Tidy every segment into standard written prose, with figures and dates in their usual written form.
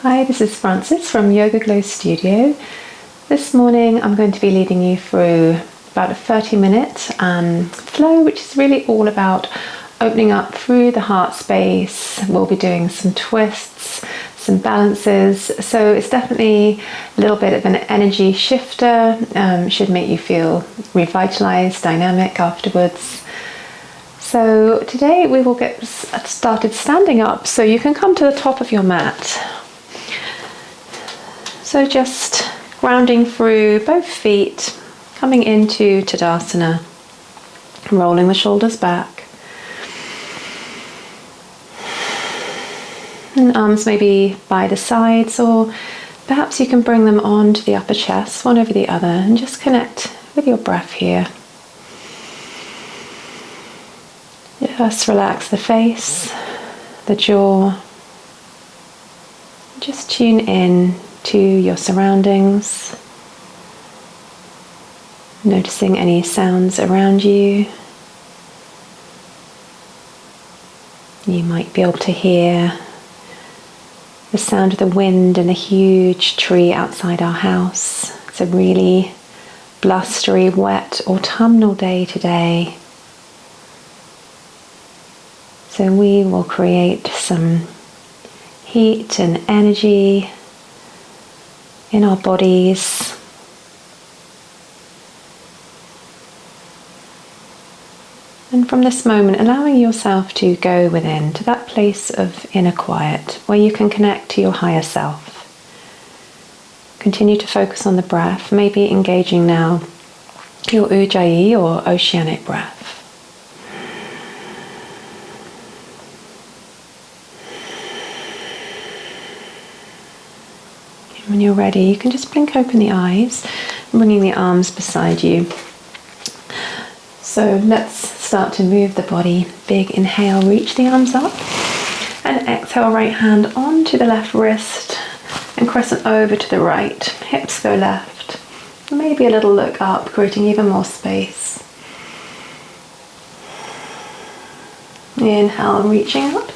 Hi, this is Frances from Yoga Glow Studio. This morning I'm going to be leading you through about a 30-minute flow, which is really all about opening up through the heart space. We'll be doing some twists, some balances, so it's definitely a little bit of an energy shifter. Should make you feel revitalized, dynamic afterwards. So today we will get started standing up, so you can come to the top of your mat. So just grounding through both feet, coming into Tadasana, rolling the shoulders back. And arms maybe by the sides, or perhaps you can bring them onto the upper chest, one over the other, and just connect with your breath here. Just relax the face, the jaw. Just tune in to your surroundings, noticing any sounds around you. You might be able to hear the sound of the wind in a huge tree outside our house. It's a really blustery, wet, autumnal day today. So we will create some heat and energy in our bodies. And from this moment, allowing yourself to go within to that place of inner quiet where you can connect to your higher self. Continue to focus on the breath, maybe engaging now your Ujjayi or oceanic breath. When you're ready, you can just blink open the eyes, bringing the arms beside you. So let's start to move the body. Big inhale, reach the arms up, and exhale, right hand onto the left wrist and crescent over to the right. Hips go left. Maybe a little look up, creating even more space. Inhale, reaching up,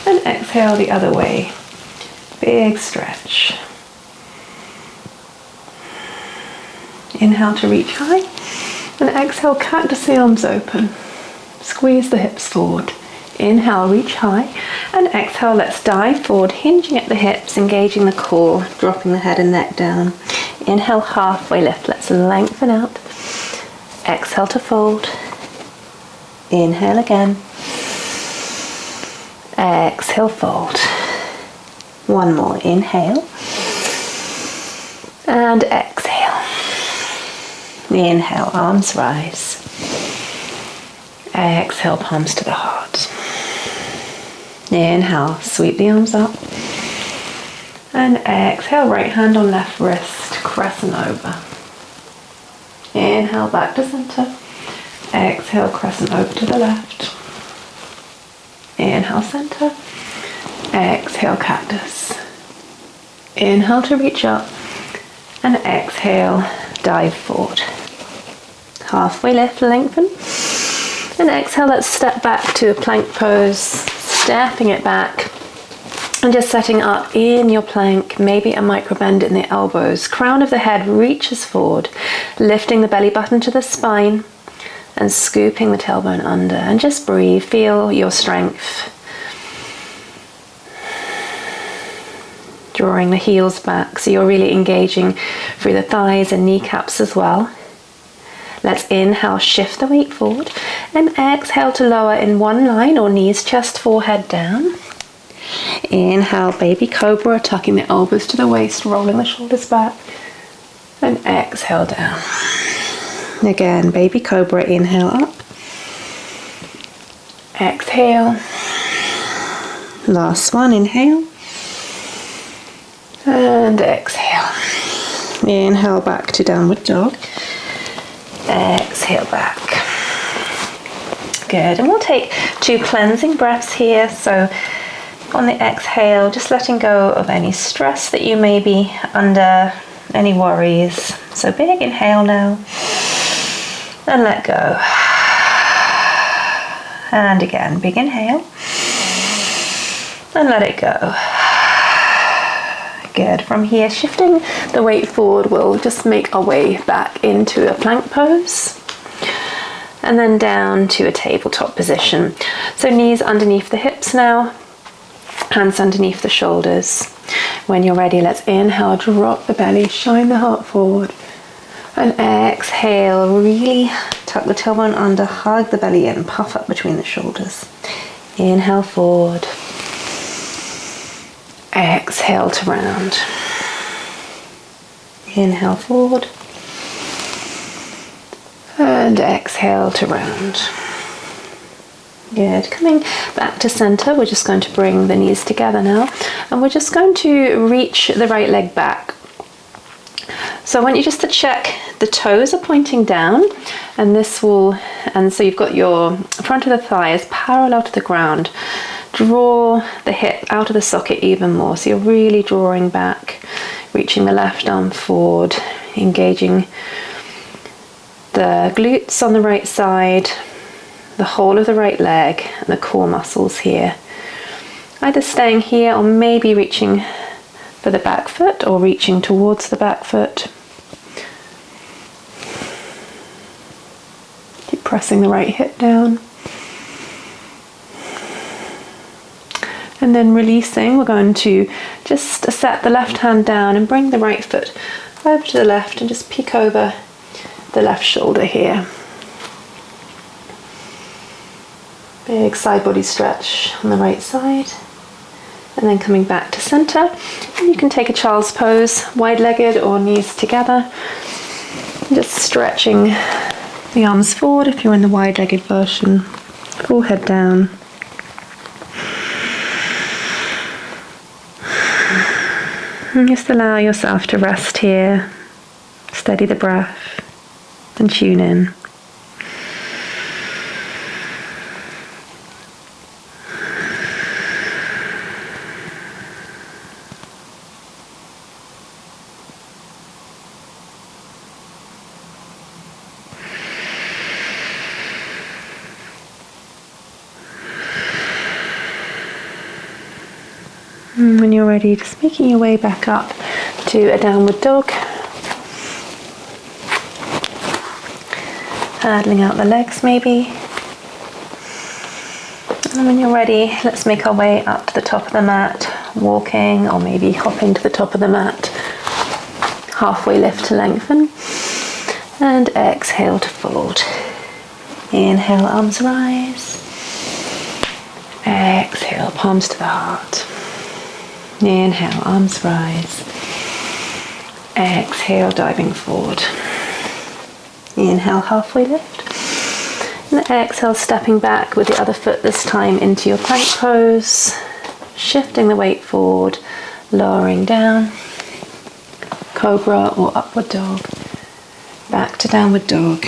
and exhale the other way. Big stretch. Inhale to reach high, and exhale, cactus the arms open. Squeeze the hips forward. Inhale, reach high, and exhale, let's dive forward, hinging at the hips, engaging the core, dropping the head and neck down. Inhale, halfway lift, let's lengthen out. Exhale to fold. Inhale again. Exhale, fold. One more, inhale, and exhale. Inhale, arms rise. Exhale, palms to the heart. Inhale, sweep the arms up. And exhale, right hand on left wrist, crescent over. Inhale, back to center. Exhale, crescent over to the left. Inhale, center. Exhale, cactus. Inhale to reach up. And exhale, dive forward. Halfway lift, lengthen. And exhale, let's step back to a plank pose, stepping it back. And just setting up in your plank, maybe a micro bend in the elbows. Crown of the head reaches forward, lifting the belly button to the spine and scooping the tailbone under. And just breathe, feel your strength. Drawing the heels back, so you're really engaging through the thighs and kneecaps as well. Let's inhale, shift the weight forward, and exhale to lower in one line or knees, chest, forehead down. Inhale, baby cobra, tucking the elbows to the waist, rolling the shoulders back, and exhale down. Again, baby cobra, inhale up, exhale. Last one, inhale. And exhale. Inhale back to downward dog. Exhale back. Good. And we'll take 2 cleansing breaths here. So on the exhale, just letting go of any stress that you may be under, any worries. So big inhale now. And let go. And again, big inhale. And let it go. Good. From here, shifting the weight forward, we'll just make our way back into a plank pose. And then down to a tabletop position. So knees underneath the hips now, hands underneath the shoulders. When you're ready, let's inhale, drop the belly, shine the heart forward. And exhale, really tuck the tailbone under, hug the belly in, puff up between the shoulders. Inhale forward. Exhale to round. Inhale forward. And exhale to round. Good. Coming back to center, we're just going to bring the knees together now, and we're just going to reach the right leg back. So I want you just to check the toes are pointing down, and so you've got your front of the thighs parallel to the ground. Draw the hip out of the socket even more, so you're really drawing back, reaching the left arm forward, engaging the glutes on the right side, the whole of the right leg, and the core muscles here. Either staying here or maybe reaching for the back foot or reaching towards the back foot. Keep pressing the right hip down. And then releasing, we're going to just set the left hand down and bring the right foot over to the left and just peek over the left shoulder here. Big side body stretch on the right side. And then coming back to center. And you can take a child's pose, wide-legged or knees together. Just stretching the arms forward if you're in the wide-legged version. Forehead down. And just allow yourself to rest here. Steady the breath and tune in. And when you're ready, just making your way back up to a downward dog. Paddling out the legs maybe. And when you're ready, let's make our way up to the top of the mat, walking or maybe hopping to the top of the mat. Halfway lift to lengthen. And exhale to fold. Inhale, arms rise. Exhale, palms to the heart. Inhale, arms rise. Exhale, diving forward. Inhale, halfway lift. And exhale, stepping back with the other foot this time into your plank pose. Shifting the weight forward, lowering down. Cobra or upward dog. Back to downward dog.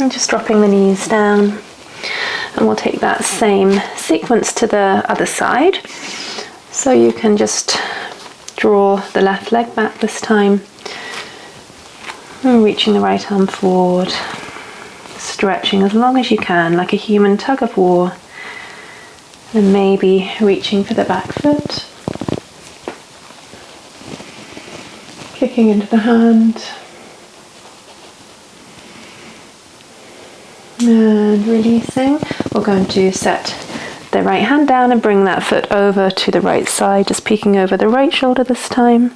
And just dropping the knees down. And we'll take that same sequence to the other side. So you can just draw the left leg back this time. And reaching the right arm forward. Stretching as long as you can, like a human tug of war. And maybe reaching for the back foot. Kicking into the hand. And releasing. We're going to set the right hand down and bring that foot over to the right side, just peeking over the right shoulder this time.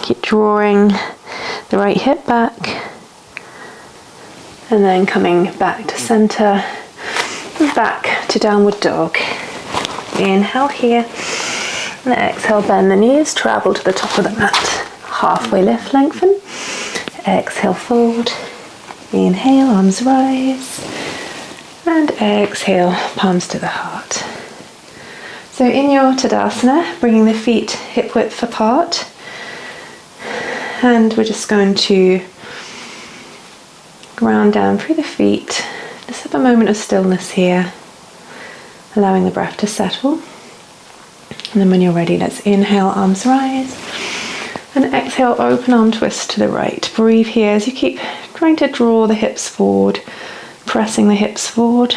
Keep drawing the right hip back. And then coming back to center. And back to downward dog. Inhale here. And exhale, bend the knees, travel to the top of the mat. Halfway lift, lengthen. Exhale, fold. Inhale, arms rise. And exhale, palms to the heart. So in your Tadasana, bringing the feet hip width apart. And we're just going to ground down through the feet. Just have a moment of stillness here. Allowing the breath to settle. And then when you're ready, let's inhale, arms rise. And exhale, open arm twist to the right. Breathe here as you keep trying to draw the hips forward, pressing the hips forward.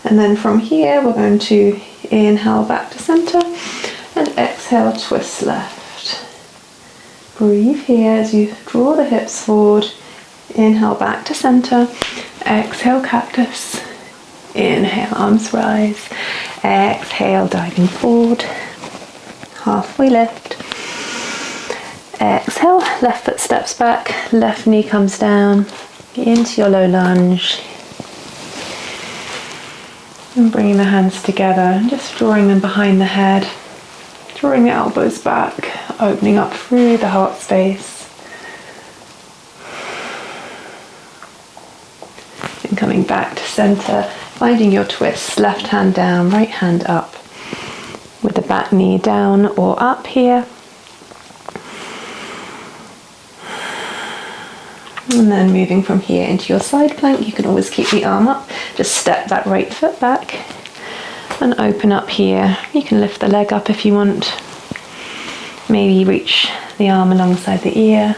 And then from here, we're going to inhale back to center and exhale, twist left. Breathe here as you draw the hips forward. Inhale back to center. Exhale, cactus. Inhale, arms rise. Exhale, diving forward. Halfway lift. Exhale, left foot steps back, left knee comes down into your low lunge. And bringing the hands together and just drawing them behind the head, drawing the elbows back, opening up through the heart space. And coming back to center, finding your twist, left hand down, right hand up, with the back knee down or up here. And then moving from here into your side plank, you can always keep the arm up. Just step that right foot back and open up here. You can lift the leg up if you want. Maybe reach the arm alongside the ear.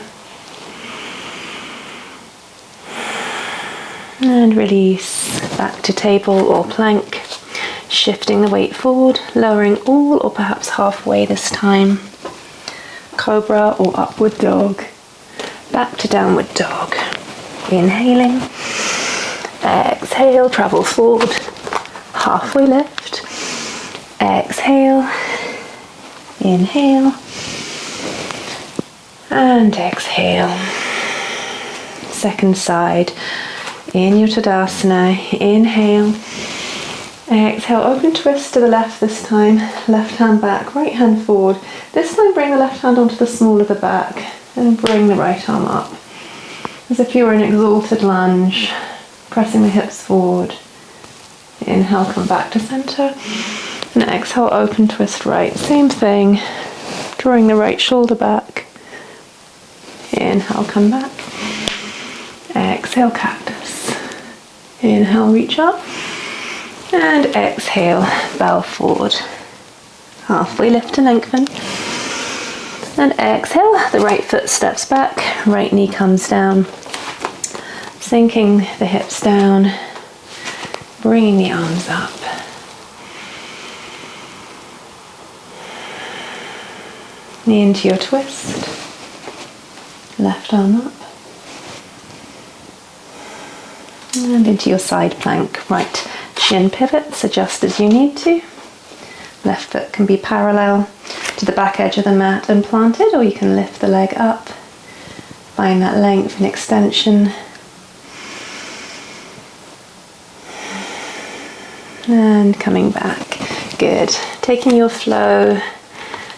And release back to table or plank. Shifting the weight forward, lowering all or perhaps halfway this time. Cobra or upward dog. Back to downward dog. Inhaling. Exhale, travel forward. Halfway lift. Exhale. Inhale. And exhale. Second side. In your Tadasana. Inhale. Exhale, open twist to the left this time. Left hand back, right hand forward. This time bring the left hand onto the small of the back. And bring the right arm up, as if you were in exalted lunge, pressing the hips forward. Inhale, come back to center. And exhale, open twist right. Same thing, drawing the right shoulder back. Inhale, come back. Exhale, cactus. Inhale, reach up. And exhale, bow forward. Halfway lift to lengthen. And exhale, the right foot steps back, right knee comes down, sinking the hips down, bringing the arms up. Knee into your twist, left arm up, and into your side plank. Right shin pivots, adjust as you need to. Left foot can be parallel to the back edge of the mat and planted, or you can lift the leg up, find that length and extension. And coming back. Good. Taking your flow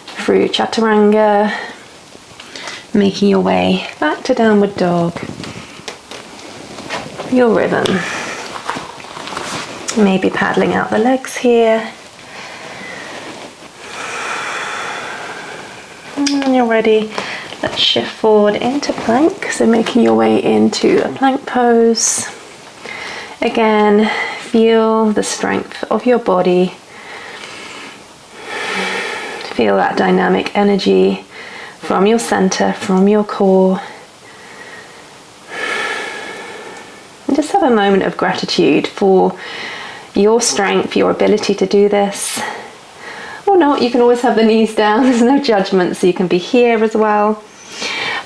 through chaturanga, making your way back to downward dog. Your rhythm. Maybe paddling out the legs here. When you're ready, let's shift forward into plank. So making your way into a plank pose. Again, feel the strength of your body. Feel that dynamic energy from your center, from your core. And just have a moment of gratitude for your strength, your ability to do this. Or not, you can always have the knees down, there's no judgment, so you can be here as well.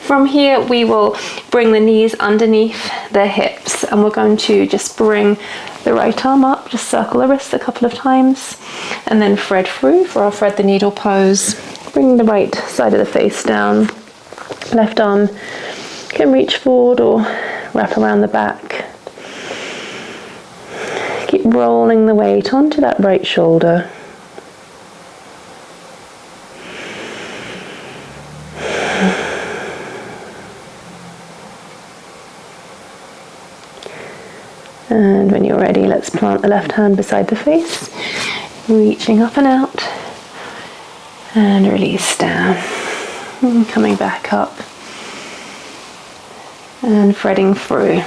From here, we will bring the knees underneath the hips, and we're going to just bring the right arm up, just circle the wrist a couple of times, and then thread through for our thread the needle pose. Bring the right side of the face down. Left arm can reach forward or wrap around the back. Keep rolling the weight onto that right shoulder. And when you're ready, let's plant the left hand beside the face, reaching up and out, and release down, and coming back up, and threading through.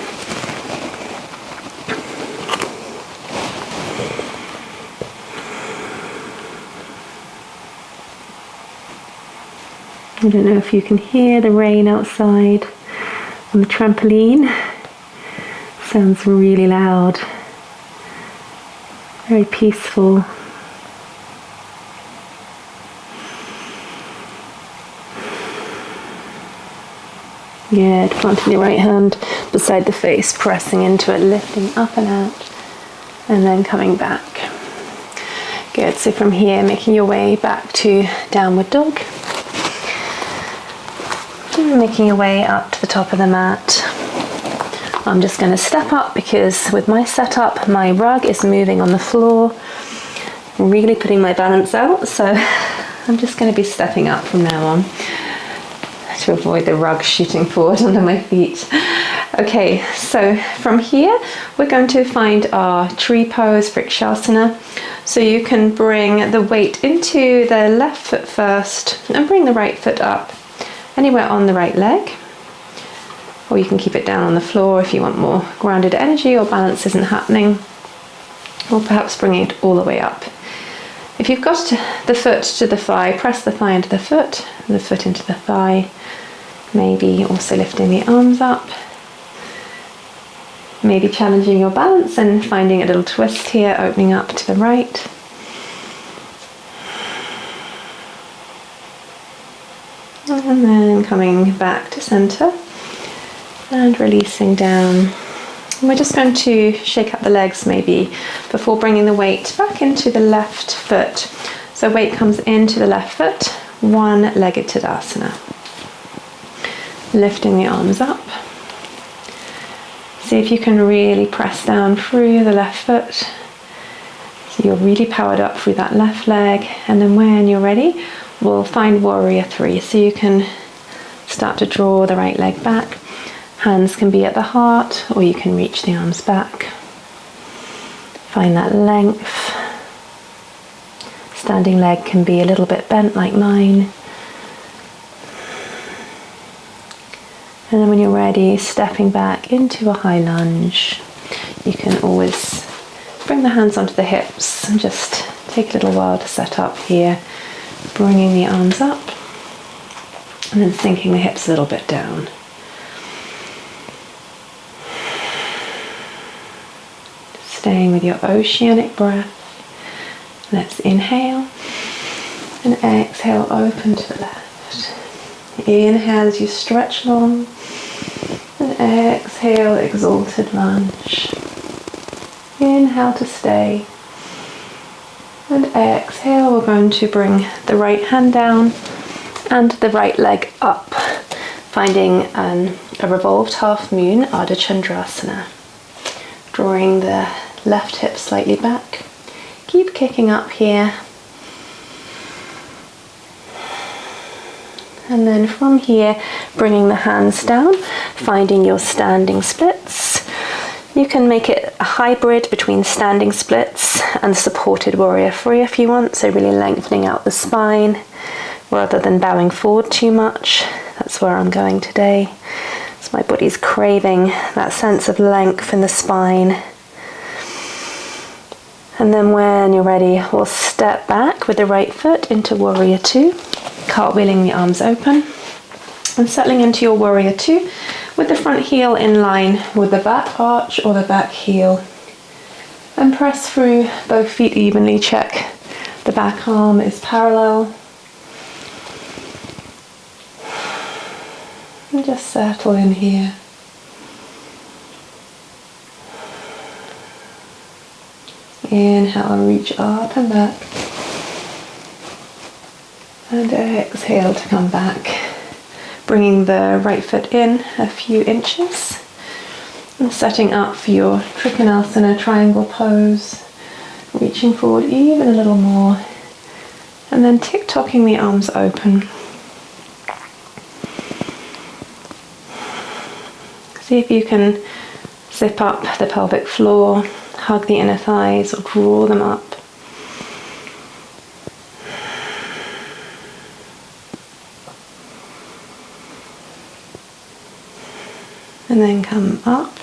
I don't know if you can hear the rain outside on the trampoline. Sounds really loud, very peaceful. Good, planting your right hand beside the face, pressing into it, lifting up and out, and then coming back. Good, so from here, making your way back to downward dog. And making your way up to the top of the mat. I'm just going to step up because with my setup, my rug is moving on the floor, really putting my balance out, so I'm just going to be stepping up from now on to avoid the rug shooting forward under my feet. Okay, so from here we're going to find our tree pose, Vrikshasana. So you can bring the weight into the left foot first and bring the right foot up anywhere on the right leg, or you can keep it down on the floor if you want more grounded energy or balance isn't happening, or perhaps bring it all the way up. If you've got the foot to the thigh, press the thigh into the foot into the thigh, maybe also lifting the arms up, maybe challenging your balance and finding a little twist here, opening up to the right. And then coming back to center and releasing down. And we're just going to shake up the legs maybe before bringing the weight back into the left foot. So weight comes into the left foot, one-legged Tadasana. Lifting the arms up. See if you can really press down through the left foot. So you're really powered up through that left leg. And then when you're ready, we'll find Warrior 3. So you can start to draw the right leg back. Hands can be at the heart, or you can reach the arms back. Find that length. Standing leg can be a little bit bent like mine. And then when you're ready, stepping back into a high lunge. You can always bring the hands onto the hips and just take a little while to set up here. Bringing the arms up and then sinking the hips a little bit down. Staying with your oceanic breath. Let's inhale and exhale, open to the left. Inhale as you stretch long and exhale, exalted lunge. Inhale to stay. And exhale, we're going to bring the right hand down and the right leg up, finding a revolved half moon, Ardha Chandrasana. Drawing the left hip slightly back. Keep kicking up here. And then from here, bringing the hands down, finding your standing splits. You can make it a hybrid between standing splits and supported Warrior 3 if you want, so really lengthening out the spine rather than bowing forward too much. That's where I'm going today. So my body's craving that sense of length in the spine. And then when you're ready, we'll step back with the right foot into Warrior 2, cartwheeling the arms open and settling into your Warrior 2 with the front heel in line with the back arch or the back heel. And press through both feet evenly, check the back arm is parallel. And just settle in here. Inhale, reach up and back. And exhale to come back. Bringing the right foot in a few inches. And setting up for your Trikonasana triangle pose. Reaching forward even a little more. And then tick-tocking the arms open. See if you can zip up the pelvic floor, hug the inner thighs or draw them up. And then come up.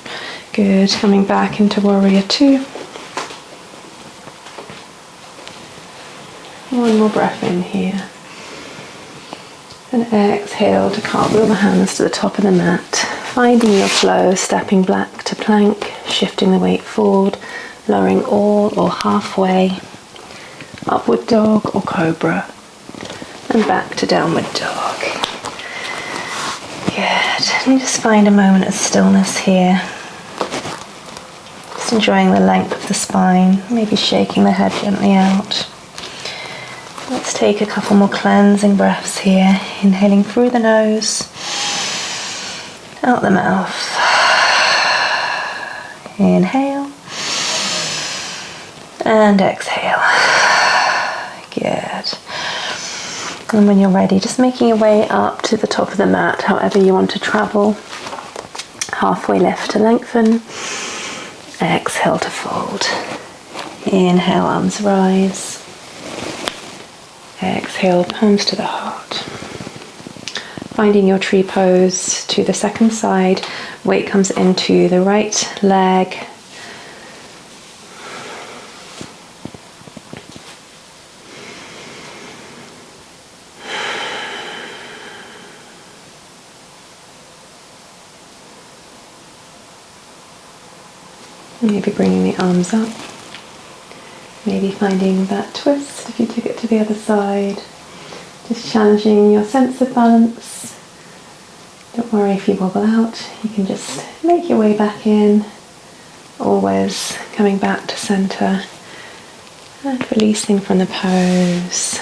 Good, coming back into Warrior 2. One more breath in here. And exhale to cartwheel the hands to the top of the mat. Finding your flow, stepping back to plank, shifting the weight forward, lowering all or halfway, upward dog or cobra, and back to downward dog. Good. And just find a moment of stillness here. Just enjoying the length of the spine, maybe shaking the head gently out. Let's take a couple more cleansing breaths here. Inhaling through the nose, out the mouth. Inhale and exhale. Good. And when you're ready, just making your way up to the top of the mat, however you want to travel. Halfway lift to lengthen. Exhale to fold. Inhale, arms rise. Exhale, palms to the heart. Finding your tree pose to the second side. Weight comes into the right leg. Maybe bringing the arms up. Maybe finding that twist if you took it to the other side. Just challenging your sense of balance. Don't worry if you wobble out. You can just make your way back in. Always coming back to center. And releasing from the pose.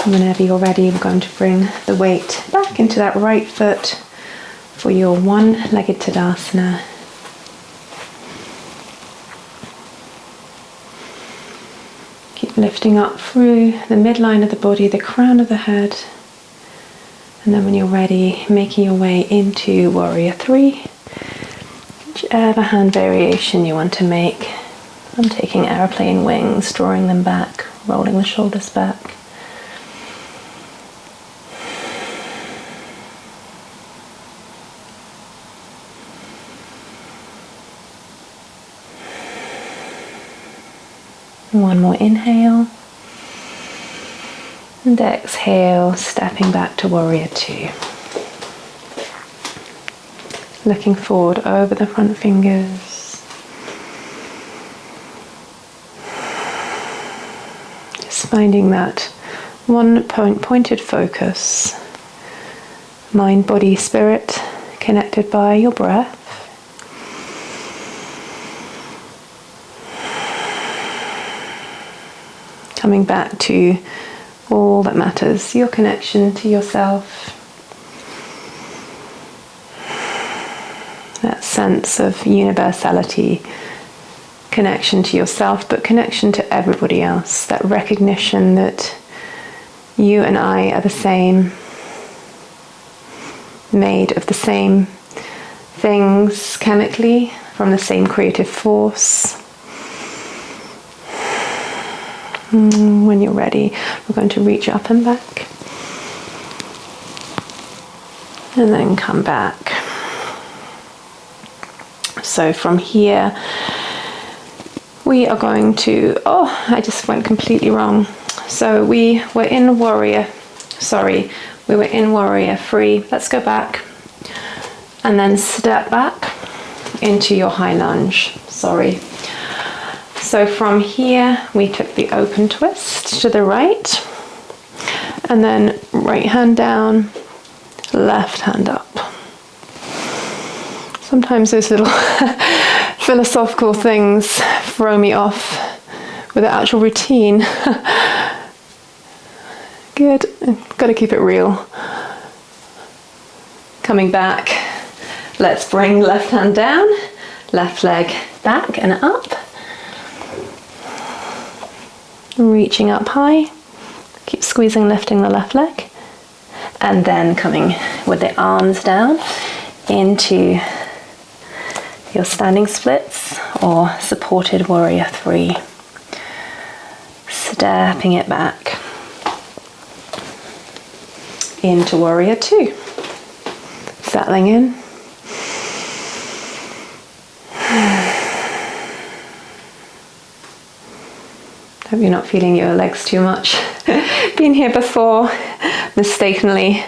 And whenever you're ready, we're going to bring the weight back into that right foot for your one-legged Tadasana. Keep lifting up through the midline of the body, the crown of the head. And then when you're ready, making your way into Warrior 3. Whichever hand variation you want to make. I'm taking airplane wings, drawing them back, rolling the shoulders back. One more inhale. And exhale, stepping back to Warrior 2. Looking forward over the front fingers. Just finding that one pointed focus. Mind, body, spirit, connected by your breath. Coming back to all that matters, your connection to yourself. That sense of universality, connection to yourself, but connection to everybody else. That recognition that you and I are the same, made of the same things chemically, from the same creative force. When you're ready, we're going to reach up and back. And then come back. So from here, we are going to, I just went completely wrong. So we were in Warrior 3. Let's go back. And then step back into your high lunge. So from here, we took the open twist to the right, and then right hand down, left hand up. Sometimes those little philosophical things throw me off with the actual routine. Good, got to keep it real. Coming back, let's bring left hand down, left leg back and up. Reaching up high, keep squeezing, lifting the left leg, and then coming with the arms down into your standing splits or supported Warrior 3. Stepping it back into Warrior 2. Settling in. Hope you're not feeling your legs too much. Been here before, mistakenly.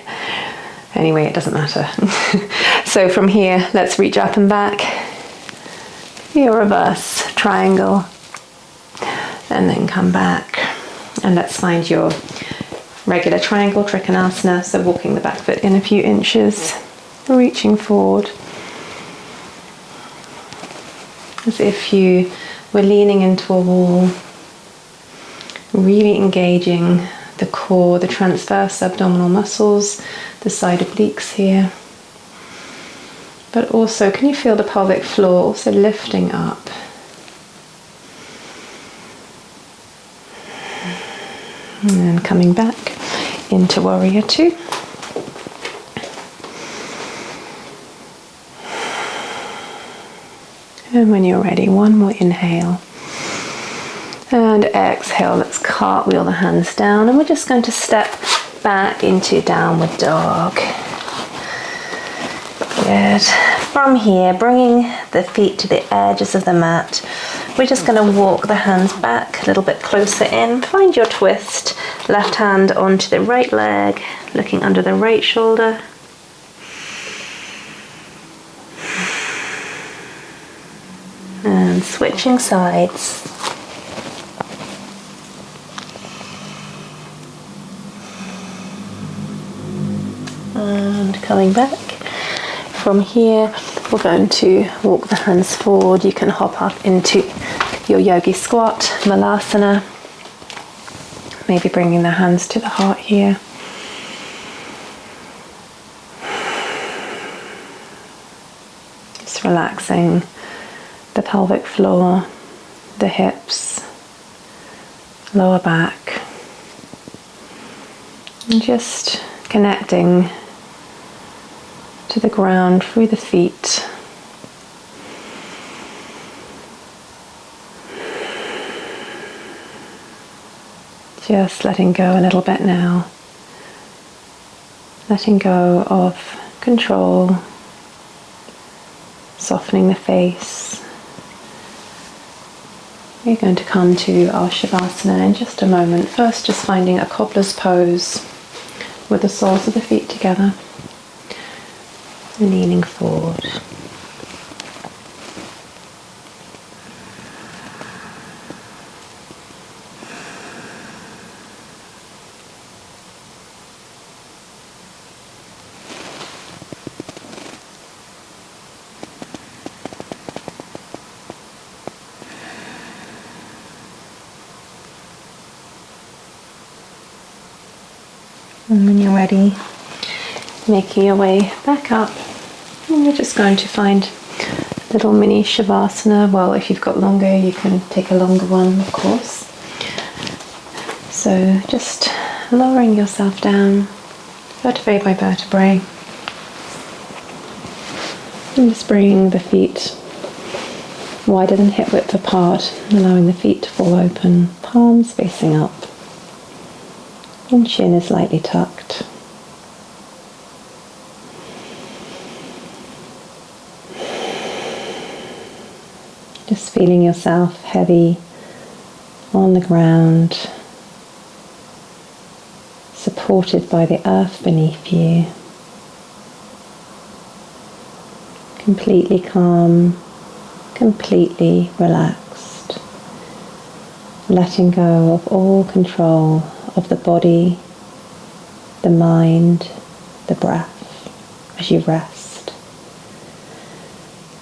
Anyway, it doesn't matter. So from here, let's reach up and back. Your reverse triangle. And then come back. And let's find your regular triangle, Trikonasana. So walking the back foot in a few inches, reaching forward. As if you were leaning into a wall, really engaging the core, the transverse abdominal muscles, the side obliques here. But also, can you feel the pelvic floor also lifting up? And then coming back into Warrior Two. And when you're ready, one more inhale. And exhale, let's cartwheel the hands down, and we're just going to step back into downward dog. Good. From here, bringing the feet to the edges of the mat, we're just going to walk the hands back a little bit closer in. Find your twist. Left hand onto the right leg, looking under the right shoulder. And switching sides. And coming back. From here, we're going to walk the hands forward. You can hop up into your yogi squat, malasana. Maybe bringing the hands to the heart here. Just relaxing the pelvic floor, the hips, lower back. And just connecting to the ground through the feet. Just letting go a little bit now. Letting go of control. Softening the face. We're going to come to our Shavasana in just a moment. First, just finding a cobbler's pose with the soles of the feet together. Leaning forward. And when you're ready, making your way back up. And we're just going to find a little mini Shavasana. Well, if you've got longer, you can take a longer one, of course. So just lowering yourself down, vertebrae by vertebrae. And just bringing the feet wider than hip width apart, allowing the feet to fall open, palms facing up. And chin is lightly tucked. Just feeling yourself heavy on the ground, supported by the earth beneath you. Completely calm, completely relaxed. Letting go of all control of the body, the mind, the breath as you rest.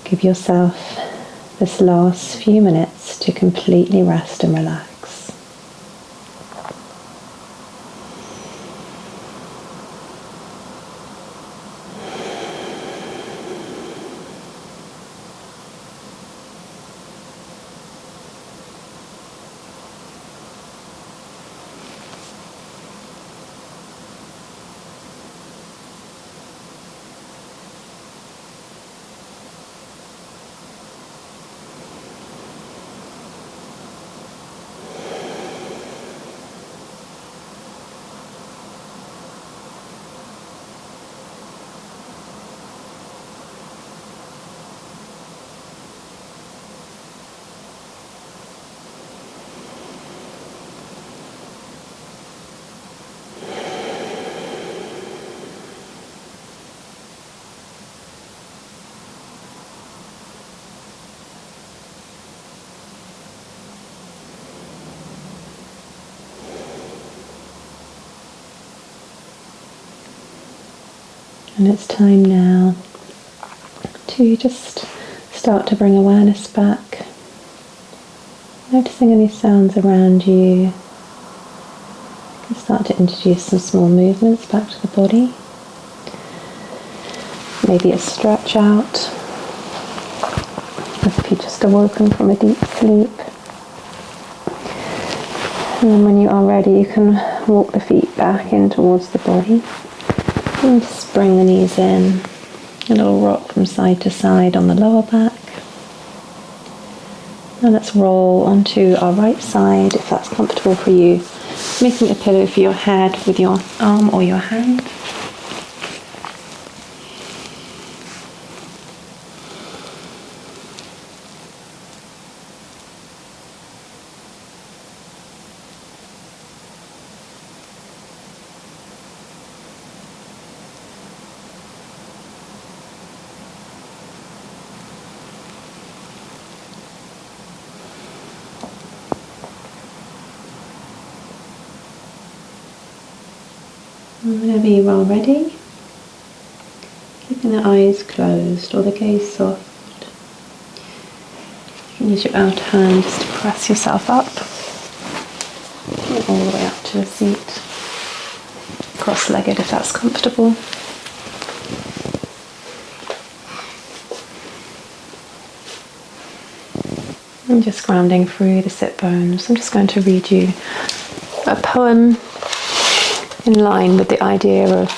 Give yourself this last few minutes to completely rest and relax. And it's time now to just start to bring awareness back, noticing any sounds around you. You can start to introduce some small movements back to the body. Maybe a stretch out, as if you just awoken from a deep sleep. And then when you are ready, you can walk the feet back in towards the body. And just bring the knees in, a little rock from side to side on the lower back. And let's roll onto our right side, if that's comfortable for you, making a pillow for your head with your arm or your hand. And whenever you are ready, keeping the eyes closed or the gaze soft, you can use your outer hand just to press yourself up and all the way up to a seat, cross-legged if that's comfortable. And just grounding through the sit bones. I'm just going to read you a poem in line with the idea of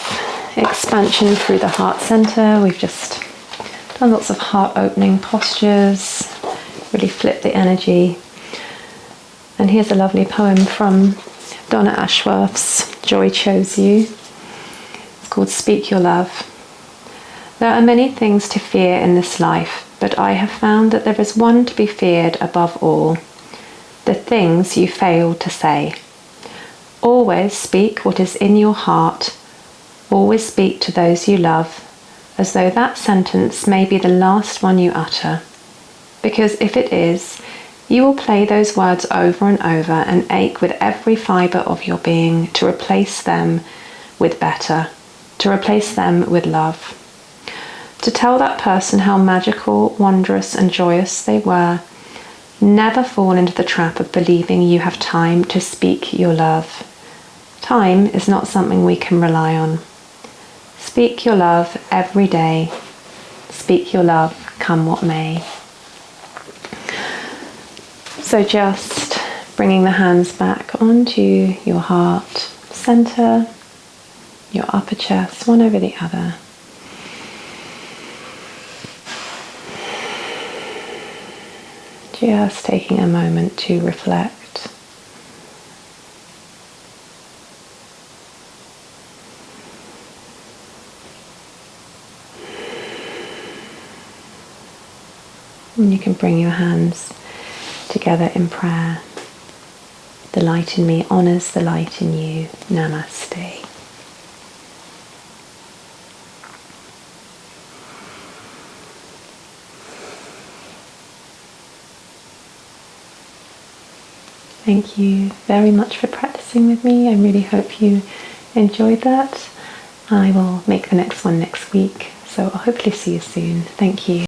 expansion through the heart center. We've just done lots of heart opening postures, really flip the energy. And here's a lovely poem from Donna Ashworth's Joy Chose You. It's called Speak Your Love. There are many things to fear in this life, but I have found that there is one to be feared above all: the things you fail to say. Always speak what is in your heart. Always speak to those you love, as though that sentence may be the last one you utter. Because if it is, you will play those words over and over and ache with every fibre of your being to replace them with better, to replace them with love. To tell that person how magical, wondrous and joyous they were. Never fall into the trap of believing you have time to speak your love. Time is not something we can rely on. Speak your love every day. Speak your love, come what may. So just bringing the hands back onto your heart center, your upper chest, one over the other. Just taking a moment to reflect. And you can bring your hands together in prayer. The light in me honors the light in you. Namaste. Thank you very much for practicing with me. I really hope you enjoyed that. I will make the next one next week, so I'll hopefully see you soon. Thank you.